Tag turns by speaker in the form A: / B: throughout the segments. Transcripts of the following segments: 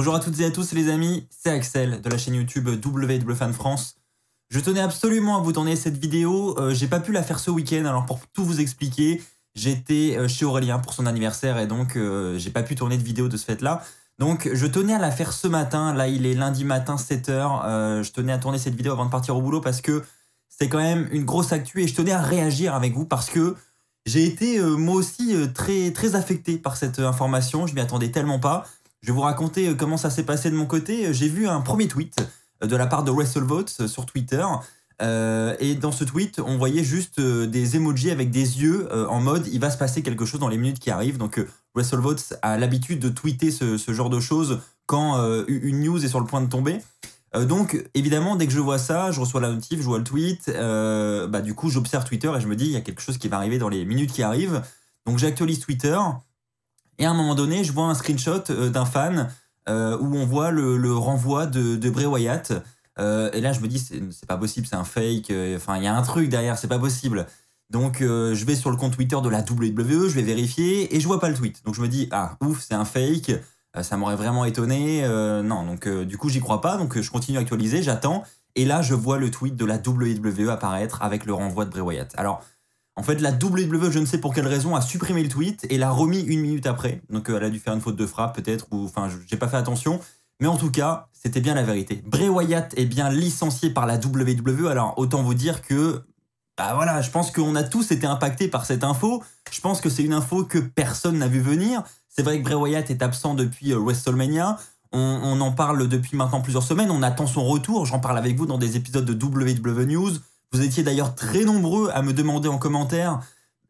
A: Bonjour à toutes et à tous les amis, c'est Axel de la chaîne YouTube WWFan France. Je tenais absolument à vous tourner cette vidéo, j'ai pas pu la faire ce week-end, alors pour tout vous expliquer, j'étais chez Aurélien pour son anniversaire et donc j'ai pas pu tourner de vidéo de ce fait-là. Donc je tenais à la faire ce matin, là il est lundi matin 7h, je tenais à tourner cette vidéo avant de partir au boulot parce que c'est quand même une grosse actu et je tenais à réagir avec vous parce que j'ai été moi aussi très affecté par cette information, je m'y attendais tellement pas. Je vais vous raconter comment ça s'est passé de mon côté. J'ai vu un premier tweet de la part de WrestleVotes sur Twitter. Et dans ce tweet, on voyait juste des emojis avec des yeux en mode « il va se passer quelque chose dans les minutes qui arrivent ». Donc WrestleVotes a l'habitude de tweeter ce genre de choses quand une news est sur le point de tomber. Donc évidemment, dès que je vois ça, je reçois la notif, je vois le tweet. Du coup, j'observe Twitter et je me dis « il y a quelque chose qui va arriver dans les minutes qui arrivent ». Donc j'actualise Twitter. Et à un moment donné, je vois un screenshot d'un fan où on voit le renvoi de Bray Wyatt. Et là, je me dis, c'est pas possible, c'est un fake. Enfin, il y a un truc derrière, c'est pas possible. Donc, je vais sur le compte Twitter de la WWE, je vais vérifier et je vois pas le tweet. Donc, je me dis, ah, ouf, c'est un fake. Ça m'aurait vraiment étonné. Non, donc, du coup, j'y crois pas. Donc, je continue à actualiser, j'attends. Et là, je vois le tweet de la WWE apparaître avec le renvoi de Bray Wyatt. Alors, en fait, la WWE, je ne sais pour quelle raison, a supprimé le tweet et l'a remis 1 minute après. Donc, elle a dû faire une faute de frappe, peut-être, ou enfin, j'ai pas fait attention. Mais en tout cas, c'était bien la vérité. Bray Wyatt est bien licencié par la WWE. Alors, autant vous dire que, bah voilà, je pense qu'on a tous été impactés par cette info. Je pense que c'est une info que personne n'a vu venir. C'est vrai que Bray Wyatt est absent depuis WrestleMania. On en parle depuis maintenant plusieurs semaines. On attend son retour. J'en parle avec vous dans des épisodes de WWE News. Vous étiez d'ailleurs très nombreux à me demander en commentaire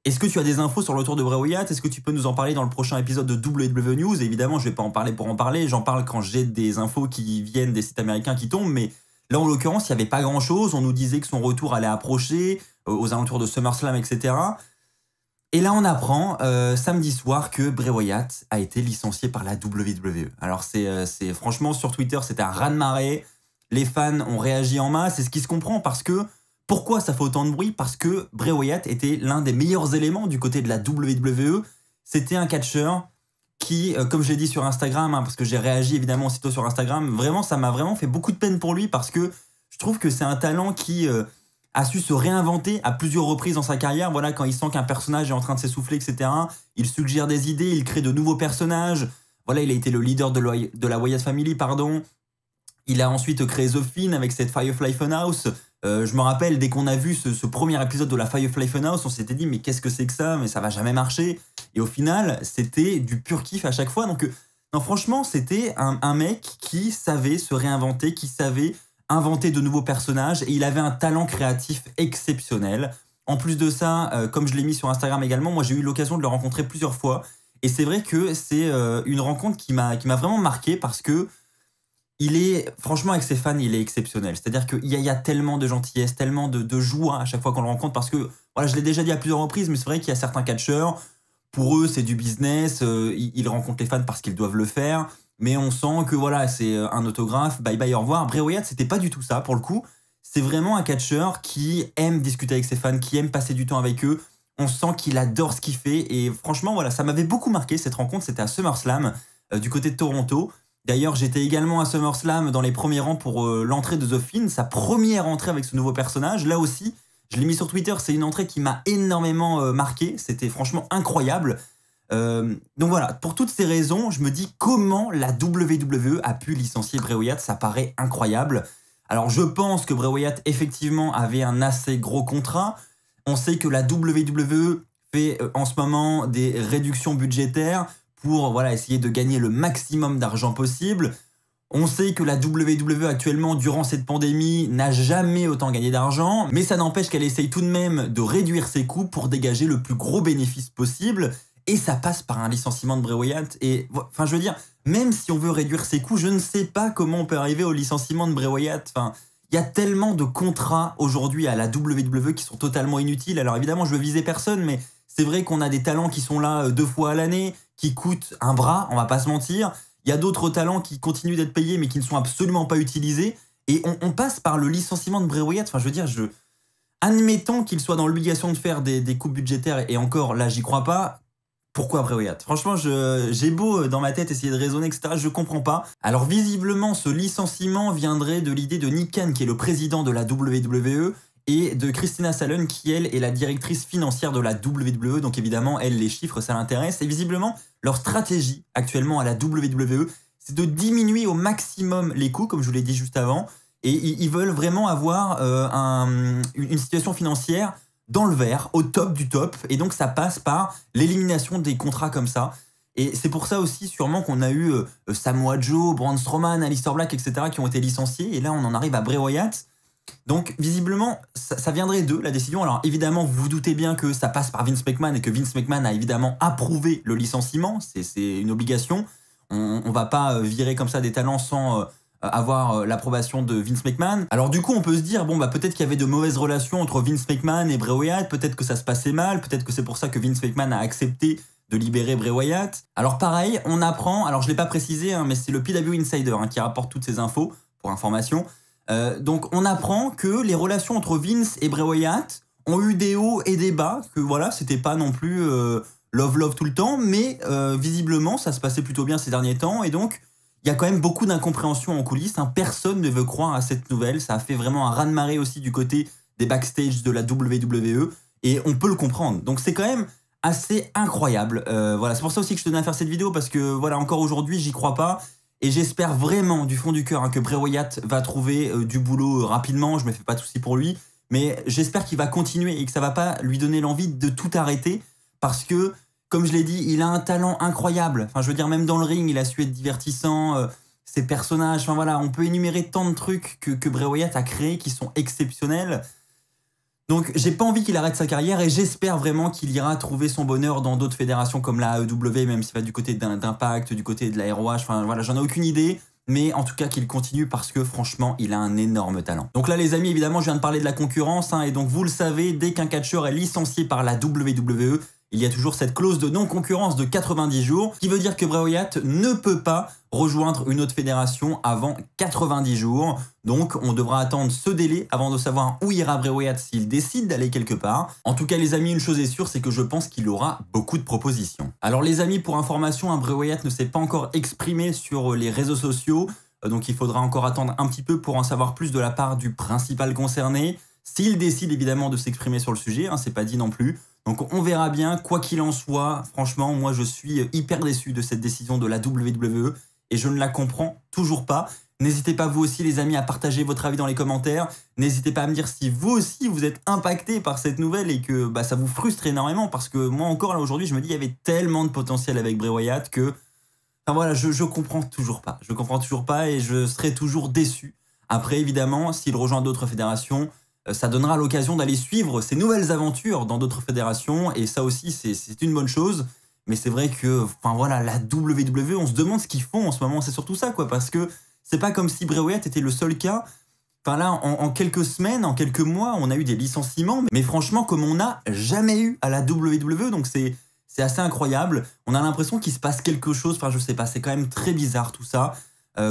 A: est-ce que tu as des infos sur le retour de Bray Wyatt? Est-ce que tu peux nous en parler dans le prochain épisode de WWE News? Et évidemment, je ne vais pas en parler pour en parler. J'en parle quand j'ai des infos qui viennent des sites américains qui tombent. Mais là, en l'occurrence, il n'y avait pas grand-chose. On nous disait que son retour allait approcher aux alentours de SummerSlam, etc. Et là, on apprend samedi soir que Bray Wyatt a été licencié par la WWE. Alors, c'est franchement, sur Twitter, c'était un raz-de-marée. Les fans ont réagi en masse. C'est ce qui se comprend parce que pourquoi ça fait autant de bruit? Parce que Bray Wyatt était l'un des meilleurs éléments du côté de la WWE. C'était un catcheur qui, comme je l'ai dit sur Instagram, parce que j'ai réagi évidemment aussitôt sur Instagram, vraiment, ça m'a vraiment fait beaucoup de peine pour lui parce que je trouve que c'est un talent qui a su se réinventer à plusieurs reprises dans sa carrière. Voilà, quand il sent qu'un personnage est en train de s'essouffler, etc., il suggère des idées, il crée de nouveaux personnages. Voilà, il a été le leader de la Wyatt Family, pardon. Il a ensuite créé The Fiend avec cette Firefly Funhouse. Je me rappelle, dès qu'on a vu ce premier épisode de la Firefly Funhouse, on s'était dit mais qu'est-ce que c'est que ça? Mais ça va jamais marcher. Et au final, c'était du pur kiff à chaque fois. Donc non, franchement, c'était un mec qui savait se réinventer, qui savait inventer de nouveaux personnages et il avait un talent créatif exceptionnel. En plus de ça, comme je l'ai mis sur Instagram également, moi j'ai eu l'occasion de le rencontrer plusieurs fois. Et c'est vrai que c'est une rencontre qui m'a vraiment marqué parce que il est, franchement, avec ses fans, il est exceptionnel. C'est-à-dire qu'il y a tellement de gentillesse, tellement de joie à chaque fois qu'on le rencontre. Parce que, voilà, je l'ai déjà dit à plusieurs reprises, mais c'est vrai qu'il y a certains catcheurs, pour eux, c'est du business. Ils rencontrent les fans parce qu'ils doivent le faire. Mais on sent que, voilà, c'est un autographe, bye bye, au revoir. Bray Wyatt, c'était pas du tout ça, pour le coup. C'est vraiment un catcheur qui aime discuter avec ses fans, qui aime passer du temps avec eux. On sent qu'il adore ce qu'il fait. Et franchement, voilà, ça m'avait beaucoup marqué, cette rencontre. C'était à SummerSlam, du côté de Toronto. D'ailleurs, j'étais également à SummerSlam dans les premiers rangs pour l'entrée de The Fiend, sa première entrée avec ce nouveau personnage. Là aussi, je l'ai mis sur Twitter, c'est une entrée qui m'a énormément marqué. C'était franchement incroyable. Donc voilà, pour toutes ces raisons, je me dis comment la WWE a pu licencier Bray Wyatt, ça paraît incroyable. Alors je pense que Bray Wyatt effectivement avait un assez gros contrat. On sait que la WWE fait en ce moment des réductions budgétaires pour voilà, essayer de gagner le maximum d'argent possible. On sait que la WWE actuellement, durant cette pandémie, n'a jamais autant gagné d'argent, mais ça n'empêche qu'elle essaye tout de même de réduire ses coûts pour dégager le plus gros bénéfice possible, et ça passe par un licenciement de Bray Wyatt. Et enfin, je veux dire, même si on veut réduire ses coûts, je ne sais pas comment on peut arriver au licenciement de Bray Wyatt. Enfin, il y a tellement de contrats aujourd'hui à la WWE qui sont totalement inutiles. Alors évidemment, je veux viser personne, mais c'est vrai qu'on a des talents qui sont là 2 fois à l'année, qui coûtent un bras, on va pas se mentir. Il y a d'autres talents qui continuent d'être payés mais qui ne sont absolument pas utilisés. Et on passe par le licenciement de Bray Wyatt. Enfin, je veux dire, admettons qu'il soit dans l'obligation de faire des coupes budgétaires, et encore, là, j'y crois pas. pourquoi Bray Wyatt? Franchement, j'ai beau dans ma tête essayer de raisonner, etc., je comprends pas. Alors visiblement, ce licenciement viendrait de l'idée de Nick Khan, qui est le président de la WWE, et de Christina Salen, qui elle est la directrice financière de la WWE. Donc évidemment, elle, les chiffres, ça l'intéresse. Et visiblement, leur stratégie actuellement à la WWE, c'est de diminuer au maximum les coûts, comme je vous l'ai dit juste avant. Et ils veulent vraiment avoir une situation financière dans le vert, au top du top. Et donc ça passe par l'élimination des contrats comme ça. Et c'est pour ça aussi sûrement qu'on a eu Samoa Joe, Braun Strowman, Aleister Black, etc. qui ont été licenciés. Et là, on en arrive à Bray Wyatt. Donc visiblement, ça viendrait d'eux, la décision. Alors évidemment, vous vous doutez bien que ça passe par Vince McMahon et que Vince McMahon a évidemment approuvé le licenciement. C'est une obligation. On va pas virer comme ça des talents sans avoir l'approbation de Vince McMahon. Alors du coup, on peut se dire, bon bah peut-être qu'il y avait de mauvaises relations entre Vince McMahon et Bray Wyatt, peut-être que ça se passait mal, peut-être que c'est pour ça que Vince McMahon a accepté de libérer Bray Wyatt. Alors pareil, on apprend, alors je l'ai pas précisé, hein, mais c'est le PW Insider qui rapporte toutes ces infos, pour information. Donc on apprend que les relations entre Vince et Bray Wyatt ont eu des hauts et des bas, que voilà, c'était pas non plus love tout le temps, mais visiblement ça se passait plutôt bien ces derniers temps, et donc il y a quand même beaucoup d'incompréhension en coulisses, hein. Personne ne veut croire à cette nouvelle, ça a fait vraiment un raz-de-marée aussi du côté des backstage de la WWE, et on peut le comprendre. Donc c'est quand même assez incroyable. Voilà, c'est pour ça aussi que je tenais à faire cette vidéo, parce que voilà, encore aujourd'hui j'y crois pas. Et j'espère vraiment du fond du cœur que Bray Wyatt va trouver du boulot rapidement, je me fais pas de soucis pour lui, mais j'espère qu'il va continuer et que ça va pas lui donner l'envie de tout arrêter, parce que, comme je l'ai dit, il a un talent incroyable. Enfin, je veux dire, même dans le ring, il a su être divertissant, ses personnages, enfin voilà, on peut énumérer tant de trucs que Bray Wyatt a créés qui sont exceptionnels. Donc j'ai pas envie qu'il arrête sa carrière, et j'espère vraiment qu'il ira trouver son bonheur dans d'autres fédérations comme la AEW, même s'il va du côté d'Impact, du côté de la ROH, enfin voilà, j'en ai aucune idée, mais en tout cas qu'il continue, parce que franchement il a un énorme talent. Donc là les amis, évidemment je viens de parler de la concurrence, hein, et donc vous le savez, dès qu'un catcheur est licencié par la WWE, il y a toujours cette clause de non-concurrence de 90 jours, qui veut dire que Bray Wyatt ne peut pas rejoindre une autre fédération avant 90 jours. Donc on devra attendre ce délai avant de savoir où ira Bray Wyatt s'il décide d'aller quelque part. En tout cas les amis, une chose est sûre, c'est que je pense qu'il aura beaucoup de propositions. Alors les amis, pour information, Bray Wyatt ne s'est pas encore exprimé sur les réseaux sociaux, donc il faudra encore attendre un petit peu pour en savoir plus de la part du principal concerné. S'il décide évidemment de s'exprimer sur le sujet, hein, c'est pas dit non plus. Donc on verra bien, quoi qu'il en soit. Franchement, moi je suis hyper déçu de cette décision de la WWE et je ne la comprends toujours pas. N'hésitez pas vous aussi les amis à partager votre avis dans les commentaires. N'hésitez pas à me dire si vous aussi vous êtes impacté par cette nouvelle et que ça vous frustre énormément, parce que moi encore là aujourd'hui je me dis il y avait tellement de potentiel avec Bray Wyatt que... Enfin voilà, je comprends toujours pas. Je comprends toujours pas et je serai toujours déçu. Après évidemment, s'il rejoint d'autres fédérations, ça donnera l'occasion d'aller suivre ces nouvelles aventures dans d'autres fédérations, et ça aussi c'est une bonne chose. Mais c'est vrai que, enfin voilà, la WWE, on se demande ce qu'ils font en ce moment, c'est surtout ça quoi, parce que c'est pas comme si Bray Wyatt était le seul cas. Enfin là, en quelques semaines, en quelques mois, on a eu des licenciements, mais franchement comme on n'a jamais eu à la WWE, donc c'est assez incroyable. On a l'impression qu'il se passe quelque chose, enfin je sais pas, c'est quand même très bizarre tout ça.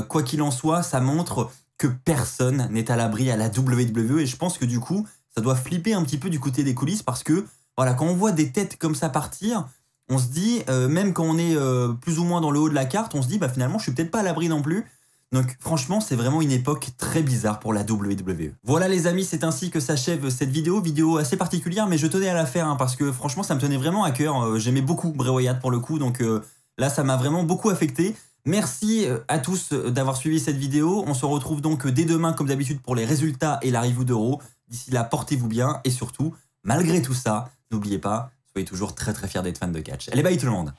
A: Quoi qu'il en soit, ça montre que personne n'est à l'abri à la WWE, et je pense que du coup, ça doit flipper un petit peu du côté des coulisses, parce que voilà, quand on voit des têtes comme ça partir, on se dit, même quand on est plus ou moins dans le haut de la carte, on se dit finalement je suis peut-être pas à l'abri non plus. Donc franchement c'est vraiment une époque très bizarre pour la WWE. Voilà les amis, c'est ainsi que s'achève cette vidéo assez particulière, mais je tenais à la faire hein, parce que franchement ça me tenait vraiment à cœur. J'aimais beaucoup Bray Wyatt pour le coup, donc là ça m'a vraiment beaucoup affecté. Merci à tous d'avoir suivi cette vidéo. On se retrouve donc dès demain comme d'habitude pour les résultats et la review d'Euro. D'ici là, portez-vous bien, et surtout, malgré tout ça, n'oubliez pas, soyez toujours très très fiers d'être fan de catch. Allez, bye tout le monde.